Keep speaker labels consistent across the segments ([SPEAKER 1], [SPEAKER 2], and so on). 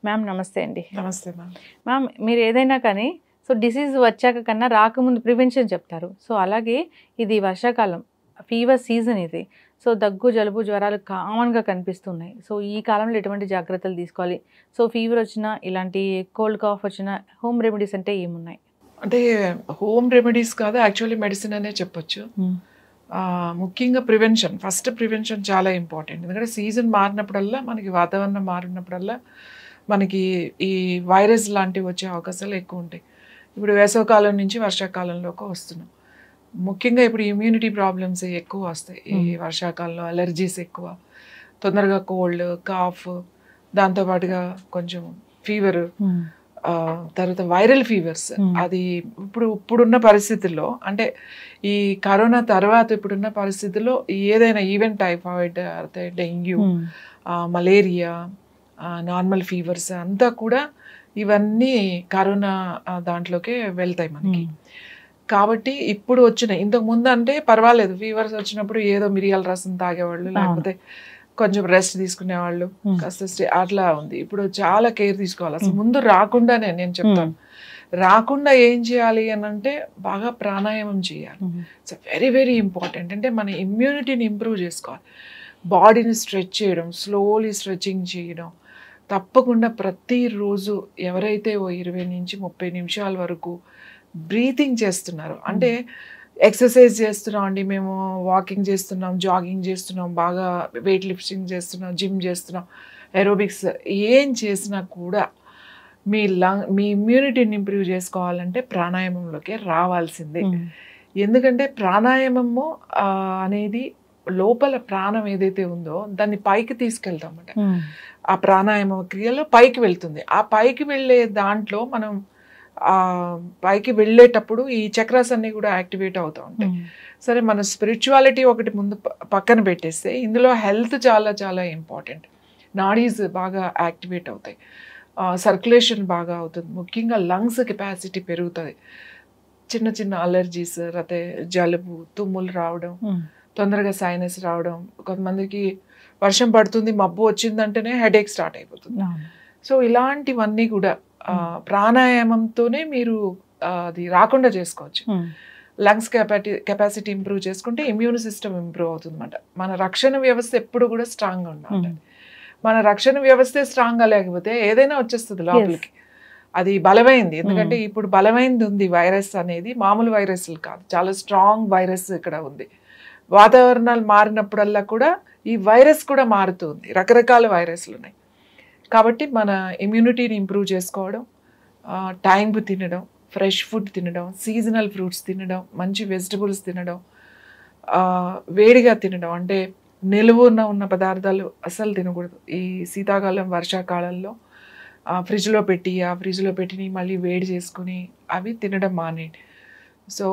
[SPEAKER 1] Ma'am నమస్తే అండి.
[SPEAKER 2] నమస్తే మ్యామ్.
[SPEAKER 1] మ్యామ్ మీరు ఏదైనా కానీ డిసీజ్ వచ్చాక కన్నా రాకముందు ప్రివెన్షన్ చెప్తారు. అలాగే ఇది వర్షాకాలం ఫీవర్ సీజన్ ఇది. దగ్గు, జలుబు, జ్వరాలు కామన్‌గా కనిపిస్తున్నాయి. ఈ కాలంలో ఎటువంటి జాగ్రత్తలు తీసుకోవాలి? ఫీవర్ వచ్చినా, ఇలాంటి కోల్డ్ కాఫ్ వచ్చినా హోమ్ రెమెడీస్ అంటే ఏమున్నాయి?
[SPEAKER 2] అంటే హోమ్ రెమెడీస్ కాదు, యాక్చువల్లీ మెడిసిన్ అనే చెప్పొచ్చు. ముఖ్యంగా ఫస్ట్ ప్రివెన్షన్ చాలా ఇంపార్టెంట్. ఎందుకంటే సీజన్ మారినప్పుడల్లా, మనకి వాతావరణం మారినప్పుడల్లా మనకి ఈ వైరస్ లాంటివి వచ్చే అవకాశాలు ఎక్కువ ఉంటాయి. ఇప్పుడు వేసవకాలం నుంచి వర్షాకాలంలోకి వస్తున్నాం. ముఖ్యంగా ఇప్పుడు ఇమ్యూనిటీ ప్రాబ్లమ్స్ ఎక్కువ వస్తాయి. ఈ వర్షాకాలంలో అలర్జీస్ ఎక్కువ, తొందరగా కోల్డ్, కాఫ్, దాంతోపాటుగా కొంచెం ఫీవర్, తర్వాత వైరల్ ఫీవర్స్. అది ఇప్పుడున్న పరిస్థితుల్లో, అంటే ఈ కరోనా తర్వాత ఇప్పుడున్న పరిస్థితుల్లో ఏదైనా even typhoid, dengue, malaria, normal fevers అంతా కూడా ఇవన్నీ కరోనా దాంట్లోకే వెళ్తాయి మనకి. కాబట్టి ఇప్పుడు ఇంతకు ముందు అంటే పర్వాలేదు, ఫీవర్స్ వచ్చినప్పుడు ఏదో మిరియాల రసం తాగేవాళ్ళు, లేకపోతే కొంచెం రెస్ట్ తీసుకునేవాళ్ళు, కాస్త అట్లా ఉంది. ఇప్పుడు చాలా కేర్ తీసుకోవాలి. అసలు ముందు రాకుండానే నేను చెప్తాను, రాకుండా ఏం చేయాలి అని అంటే బాగా ప్రాణాయామం చేయాలి. It's very very important. అంటే మన ఇమ్యూనిటీని ఇంప్రూవ్ చేసుకోవాలి. బాడీని స్ట్రెచ్ చేయడం, స్లోలీ స్ట్రెచింగ్ చేయడం తప్పకుండా ప్రతిరోజు. ఎవరైతే 20 నుంచి 30 నిమిషాల వరకు బ్రీతింగ్ చేస్తున్నారు, అంటే ఎక్సర్సైజ్ చేస్తున్నాం అండి, మేము వాకింగ్ చేస్తున్నాం, జాగింగ్ చేస్తున్నాం, బాగా వెయిట్ లిఫ్టింగ్ చేస్తున్నాం, జిమ్ చేస్తున్నాం, ఏరోబిక్స్ ఏం చేసినా కూడా మీ ఇమ్యూనిటీని ఇంప్రూవ్ చేసుకోవాలంటే ప్రాణాయామంలోకి రావాల్సిందే. ఎందుకంటే ప్రాణాయామము అనేది లోపల ప్రాణం ఏదైతే ఉందో దాన్ని పైకి తీసుకెళ్తామట. ఆ ప్రాణాయామ క్రియలో పైకి వెళ్తుంది. ఆ పైకి వెళ్ళే దాంట్లో మనం పైకి వెళ్ళేటప్పుడు ఈ చక్రాస్ అన్నీ కూడా యాక్టివేట్ అవుతూ ఉంటాయి. సరే, మన స్పిరిచువాలిటీ ఒకటి ముందు పక్కన పెట్టేస్తే, ఇందులో హెల్త్ చాలా చాలా ఇంపార్టెంట్. నాడీస్ బాగా యాక్టివేట్ అవుతాయి, సర్క్యులేషన్ బాగా అవుతుంది, ముఖ్యంగా లంగ్స్ కెపాసిటీ పెరుగుతుంది. చిన్న చిన్న అలర్జీస్, లేకపోతే జలుబు, తుమ్ములు రావడం, తొందరగా సైనస్ రావడం, కొంతమందికి వర్షం పడుతుంది, మబ్బు వచ్చిందంటేనే హెడేక్ స్టార్ట్ అయిపోతుంది. సో ఇలాంటివన్నీ కూడా ప్రాణాయామంతోనే మీరు అది రాకుండా చేసుకోవచ్చు. లంగ్స్ కెపాసిటీ ఇంప్రూవ్ చేసుకుంటే ఇమ్యూన్ సిస్టమ్ ఇంప్రూవ్ అవుతుంది అన్నమాట. మన రక్షణ వ్యవస్థ ఎప్పుడు కూడా స్ట్రాంగ్గా ఉండాలి. మన రక్షణ వ్యవస్థే స్ట్రాంగ్గా లేకపోతే ఏదైనా వచ్చేస్తుంది లోపలికి. అది బలమైంది, ఎందుకంటే ఇప్పుడు బలమైంది ఉంది. వైరస్ అనేది మామూలు వైరస్లు కాదు, చాలా స్ట్రాంగ్ వైరస్ ఇక్కడ ఉంది. వాతావరణాలు మారినప్పుడల్లా కూడా ఈ వైరస్ కూడా మారుతుంది, రకరకాల వైరస్లు ఉన్నాయి. కాబట్టి మన ఇమ్యూనిటీని ఇంప్రూవ్ చేసుకోవడం, టైంకి తినడం, ఫ్రెష్ ఫుడ్ తినడం, సీజనల్ ఫ్రూట్స్ తినడం, మంచి వెజిటబుల్స్ తినడం, వేడిగా తినడం, అంటే నిలువున ఉన్న పదార్థాలు అస్సలు తినకూడదు. ఈ శీతాకాలం, వర్షాకాలంలో ఫ్రిడ్జ్లో పెట్టి మళ్ళీ వేడి చేసుకుని అవి తినడం మానేయండి. సో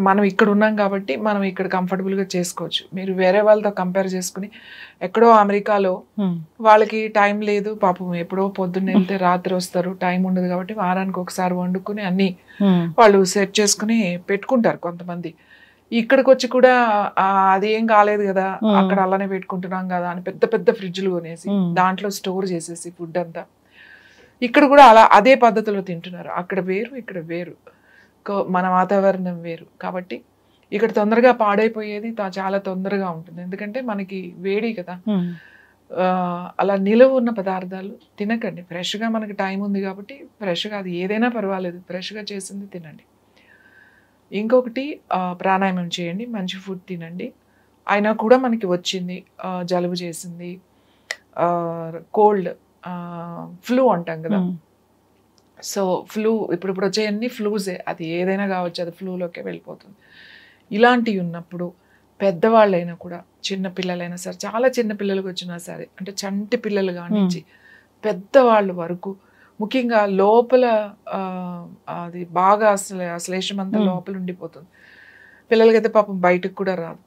[SPEAKER 2] మనం ఇక్కడ ఉన్నాం కాబట్టి మనం ఇక్కడ కంఫర్టబుల్గా చేసుకోవచ్చు. మీరు వేరే వాళ్ళతో కంపేర్ చేసుకుని, ఎక్కడో అమెరికాలో వాళ్ళకి టైం లేదు పాపం, ఎప్పుడో పొద్దున్న వెళ్తే రాత్రి వస్తారు, టైం ఉండదు కాబట్టి వారానికి ఒకసారి వండుకుని అన్నీ వాళ్ళు సెట్ చేసుకుని పెట్టుకుంటారు కొంతమంది. ఇక్కడికి వచ్చి కూడా అది ఏం కాలేదు కదా, అక్కడ అలానే పెట్టుకుంటున్నాం కదా అని పెద్ద పెద్ద ఫ్రిడ్జ్లు కొనేసి దాంట్లో స్టోర్ చేసేసి ఫుడ్ అంతా ఇక్కడ కూడా అదే పద్ధతిలో తింటున్నారు. అక్కడ వేరు, ఇక్కడ వేరు, మన వాతావరణం వేరు. కాబట్టి ఇక్కడ తొందరగా పాడైపోయేది చాలా తొందరగా ఉంటుంది, ఎందుకంటే మనకి వేడి కదా. అలా నిలువ ఉన్న పదార్థాలు తినకండి. ఫ్రెష్గా మనకి టైం ఉంది కాబట్టి ఫ్రెష్గా, అది ఏదైనా పర్వాలేదు, ఫ్రెష్గా చేసింది తినండి. ఇంకొకటి, ప్రాణాయామం చేయండి, మంచి ఫుడ్ తినండి. అయినా కూడా మనకి వచ్చింది, జలుబు చేసింది, కోల్డ్, ఫ్లూ అంటాం కదా. సో ఫ్లూ ఇప్పుడు వచ్చేయన్నీ ఫ్లూసే, అది ఏదైనా కావచ్చు, అది ఫ్లూలోకే వెళ్ళిపోతుంది. ఇలాంటివి ఉన్నప్పుడు పెద్దవాళ్ళైనా కూడా, చిన్న పిల్లలైనా సరే, చాలా చిన్న పిల్లలకు వచ్చినా సరే, అంటే చంటి పిల్లలు కానించి పెద్దవాళ్ళ వరకు, ముఖ్యంగా లోపల అది బాగా శ్లేషం అంతా లోపల ఉండిపోతుంది. పిల్లలకైతే పాపం బయటకు కూడా రాదు,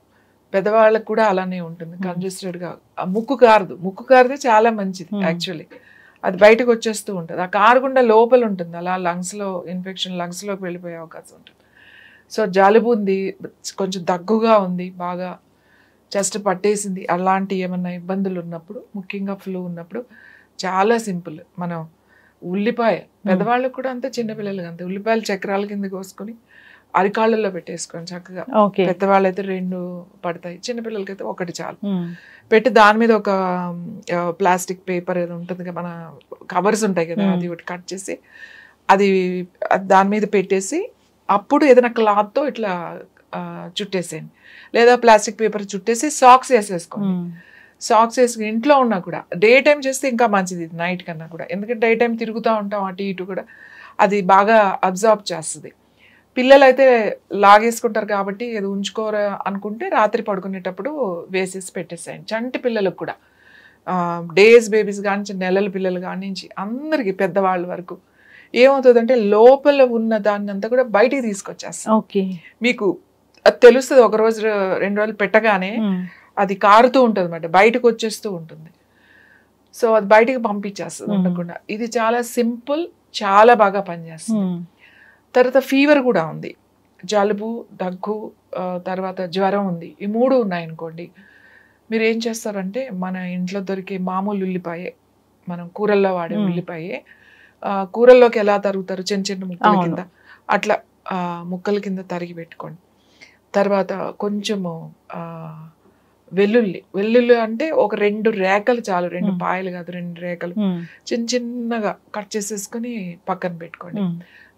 [SPEAKER 2] పెద్దవాళ్ళకి కూడా అలానే ఉంటుంది, కంజెస్టెడ్గా. ముక్కు కారితే చాలా మంచిది యాక్చువల్లీ, అది బయటకు వచ్చేస్తూ ఉంటుంది. ఆ కారకుండా లోపల ఉంటుంది, అలా లంగ్స్లో ఇన్ఫెక్షన్, లంగ్స్లోకి వెళ్ళిపోయే అవకాశం ఉంటుంది. సో జలుబు ఉంది, కొంచెం దగ్గుగా ఉంది, బాగా చెస్ట్ పట్టేసింది, అలాంటి ఏమన్నా ఇబ్బందులు ఉన్నప్పుడు, ముఖ్యంగా ఫ్లూ ఉన్నప్పుడు చాలా సింపుల్, మనం ఉల్లిపాయ పెద్దవాళ్ళకి కూడా అంతే, చిన్నపిల్లలకి అంతే. ఉల్లిపాయలు చక్రాల కింద కోసుకొని అరికాళ్ళల్లో పెట్టేసుకొని చక్కగా, పెద్దవాళ్ళైతే 2 పడతాయి, చిన్నపిల్లలకైతే 1 చాలు. పెట్టి దాని మీద ఒక ప్లాస్టిక్ పేపర్ ఏదో ఉంటుంది, మన కవర్స్ ఉంటాయి కదా, అది ఒకటి కట్ చేసి అది దాని మీద పెట్టేసి అప్పుడు ఏదైనా క్లాత్తో ఇట్లా చుట్టేసేయండి, లేదా ప్లాస్టిక్ పేపర్ చుట్టేసి సాక్స్ వేసేసుకోండి. సాక్స్ వేసి ఇంట్లో ఉన్నా కూడా డే టైం చేస్తే ఇంకా మంచిది నైట్ కన్నా కూడా, ఎందుకంటే డే టైం తిరుగుతూ ఉంటాం అటు ఇటు కూడా, అది బాగా అబ్జార్బ్ చేస్తుంది. పిల్లలు అయితే లాగేసుకుంటారు కాబట్టి ఏదో ఉంచుకోరా అనుకుంటే రాత్రి పడుకునేటప్పుడు వేసేసి పెట్టేసేయండి. చంటి పిల్లలకు కూడా, డేస్ బేబీస్ కానించి, నెలల పిల్లలు కానించి అందరికి పెద్దవాళ్ళ వరకు ఏమవుతుందంటే లోపల ఉన్న దాన్ని అంతా కూడా బయటికి తీసుకొచ్చేస్తాం. మీకు అది తెలుస్తుంది, 1 రోజు 2 రోజులు పెట్టగానే అది కారుతూ ఉంటుంది అన్నమాట, బయటకు వచ్చేస్తూ ఉంటుంది. సో అది బయటికి పంపించేస్తుంది ఉండకుండా. ఇది చాలా సింపుల్, చాలా బాగా పనిచేస్తుంది. తర్వాత ఫీవర్ కూడా ఉంది, జలుబు, దగ్గు, తర్వాత జ్వరం ఉంది, ఈ 3 ఉన్నాయనుకోండి, మీరు ఏం చేస్తారంటే మన ఇంట్లో దొరికే మామూలు ఉల్లిపాయే, మనం కూరల్లో వాడే ఉల్లిపాయే, కూరల్లోకి ఎలా తరుగుతారు చిన్న చిన్న ముక్కల కింద, అట్లా ముక్కల కింద తరిగి పెట్టుకోండి. తర్వాత కొంచెము వెల్లుల్లి అంటే ఒక 2 రేఖలు చాలు, 2 పాయలు కాదు, 2 రేఖలు చిన్న చిన్నగా కట్ చేసేసుకొని పక్కన పెట్టుకోండి.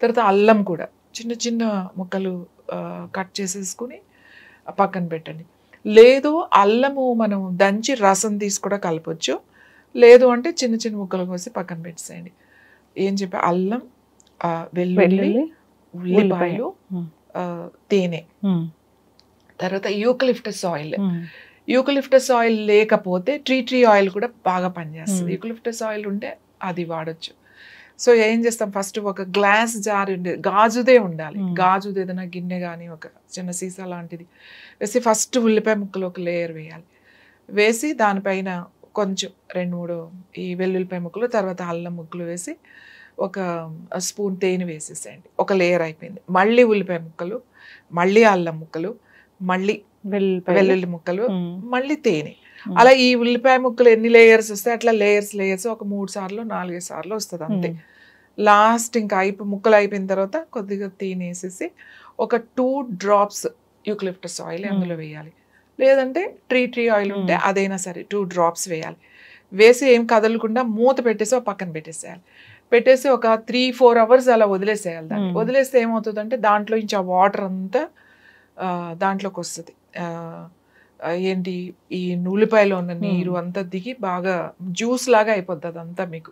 [SPEAKER 2] తర్వాత అల్లం కూడా చిన్న చిన్న ముక్కలు కట్ చేసేసుకుని పక్కన పెట్టండి. లేదు అల్లము మనం దంచి రసం తీసి కూడా కలపొచ్చు, లేదు అంటే చిన్న చిన్న ముక్కలు కోసి పక్కన పెట్టేసేయండి. ఏం చెప్పా, అల్లం, వెల్లుల్లి, ఉల్లిపాయలు, తేనె, తర్వాత యూకలిప్టస్ ఆయిల్. యూకలిప్టస్ ఆయిల్ లేకపోతే ట్రీ ఆయిల్ కూడా బాగా పనిచేస్తుంది. యూకలిప్టస్ ఆయిల్ ఉంటే అది వాడచ్చు. సో ఏం చేస్తాం, ఫస్ట్ ఒక గ్లాస్ జార్ గాజుదే ఉండాలి, గాజుది ఏదైనా గిన్నె కానీ ఒక చిన్న సీసా లాంటిది వేసి ఫస్ట్ ఉల్లిపాయ ముక్కలు ఒక లేయర్ వేయాలి. వేసి దానిపైన కొంచెం 2-3 ఈ వెల్లుల్లిపాయ ముక్కలు, తర్వాత అల్లం ముక్కలు వేసి ఒక స్పూన్ తేనె వేసేసేయండి. ఒక లేయర్ అయిపోయింది. మళ్ళీ ఉల్లిపాయ ముక్కలు, మళ్ళీ అల్లం ముక్కలు, మళ్ళీ వెల్లుల్లి ముక్కలు, మళ్ళీ తేనె. అలా ఈ ఉల్లిపాయ ముక్కలు ఎన్ని లేయర్స్ వస్తాయి అట్లా లేయర్స్ ఒక 3 సార్లు 4 సార్లు వస్తుంది అంతే. లాస్ట్ ఇంకా ముక్కలు అయిపోయిన తర్వాత కొద్దిగా తేనె వేసేసి ఒక 2 drops యూకలిప్టస్ ఆయిల్ అందులో వేయాలి, లేదంటే ట్రీ ఆయిల్ ఉంటే అదైనా సరే 2 drops వేయాలి. వేసి ఏం కదలకుండా మూత పెట్టేసి ఒక పక్కన పెట్టేసేయాలి. పెట్టేసి ఒక 3-4 hours అలా వదిలేసేయాలి. దాన్ని వదిలేస్తే ఏమవుతుందంటే దాంట్లో నుంచి ఆ వాటర్ అంతా దాంట్లోకి వస్తుంది. ఏంటి, ఈ ఉల్లిపాయలో ఉన్న నీరు అంతా దిగి బాగా జ్యూస్ లాగా అయిపోద్ది అదంతా మీకు.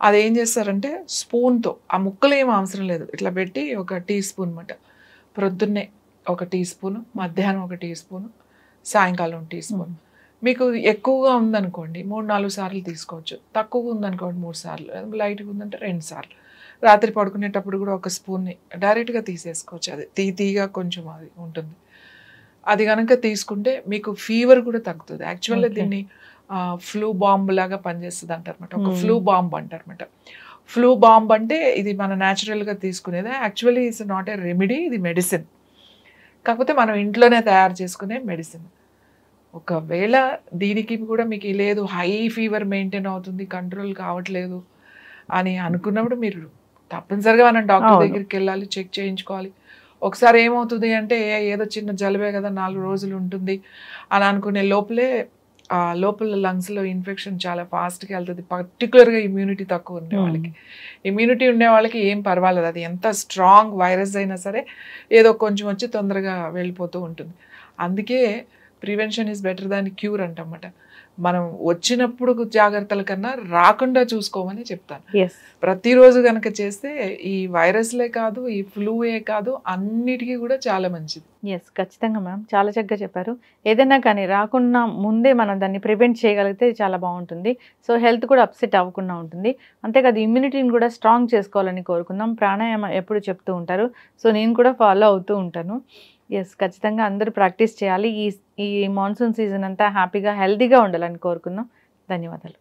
[SPEAKER 2] అదేం చేస్తారంటే స్పూన్తో, ఆ ముక్కలు ఏం అవసరం లేదు, ఇట్లా పెట్టి ఒక టీ స్పూన్ మాట, ప్రొద్దున్నే ఒక టీ స్పూను, మధ్యాహ్నం ఒక టీ స్పూను, సాయంకాలం టీ స్పూన్. మీకు ఎక్కువగా ఉందనుకోండి 3-4 సార్లు తీసుకోవచ్చు, తక్కువగా ఉందనుకోండి 3 సార్లు, లైట్గా ఉందంటే 2 సార్లు. రాత్రి పడుకునేటప్పుడు కూడా ఒక స్పూన్ని డైరెక్ట్గా తీసేసుకోవచ్చు. అది తీగా కొంచెం అది ఉంటుంది. అది కనుక తీసుకుంటే మీకు ఫీవర్ కూడా తగ్గుతుంది. యాక్చువల్గా దీన్ని ఫ్లూ బాంబ్ లాగా పనిచేస్తుంది అంటారన్నమాట, ఒక ఫ్లూ బాంబ్ అంటారన్నమాట. ఫ్లూ బాంబ్ అంటే ఇది మన న్యాచురల్గా తీసుకునేది. Actually it's not a remedy, ఇది మెడిసిన్. కాకపోతే మనం ఇంట్లోనే తయారు చేసుకునే మెడిసిన్. ఒకవేళ దీనికి కూడా మీకు లేదు, హై ఫీవర్ మెయింటైన్ అవుతుంది, కంట్రోల్ కావట్లేదు అని అనుకున్నప్పుడు మీరు తప్పనిసరిగా మనం డాక్టర్ దగ్గరికి వెళ్ళాలి, చెక్ చేయించుకోవాలి. ఒకసారి ఏమవుతుంది అంటే ఏదో చిన్న జలుబే కదా 4 రోజులు ఉంటుంది అని అనుకునే లోపల లంగ్స్లో ఇన్ఫెక్షన్ చాలా ఫాస్ట్గా వెళ్తుంది. పర్టికులర్గా ఇమ్యూనిటీ తక్కువ ఉండే వాళ్ళకి, ఇమ్యూనిటీ ఉండే వాళ్ళకి ఏం పర్వాలేదు, అది ఎంత స్ట్రాంగ్ వైరస్ అయినా సరే ఏదో కొంచెం వచ్చి తొందరగా వెళ్ళిపోతూ ఉంటుంది. అందుకే prevention is better than cure అంటమాట. మనం వచ్చినప్పుడు జాగ్రత్తల కన్నా రాకుండా చూసుకోమని చెప్తాను. ప్రతిరోజు కనుక చేస్తే ఈ వైరస్లే కాదు, ఈ ఫ్లూయే కాదు, అన్నిటికీ కూడా చాలా మంచిది.
[SPEAKER 1] ఖచ్చితంగా మ్యామ్, చాలా చక్కగా చెప్పారు. ఏదైనా కానీ రాకుండా ముందే మనం దాన్ని ప్రివెంట్ చేయగలిగితే చాలా బాగుంటుంది. సో హెల్త్ కూడా అప్సెట్ అవ్వకుండా ఉంటుంది. అంతేకాదు ఇమ్యూనిటీని కూడా స్ట్రాంగ్ చేసుకోవాలని కోరుకుందాం. ప్రాణాయామం ఎప్పుడు చెప్తూ ఉంటారు, సో నేను కూడా ఫాలో అవుతూ ఉంటాను. ఖచ్చితంగా అందరూ ప్రాక్టీస్ చేయాలి. ఈ మాన్సూన్ సీజన్ అంతా హ్యాపీగా హెల్తీగా ఉండాలని కోరుకుందాం. ధన్యవాదాలు.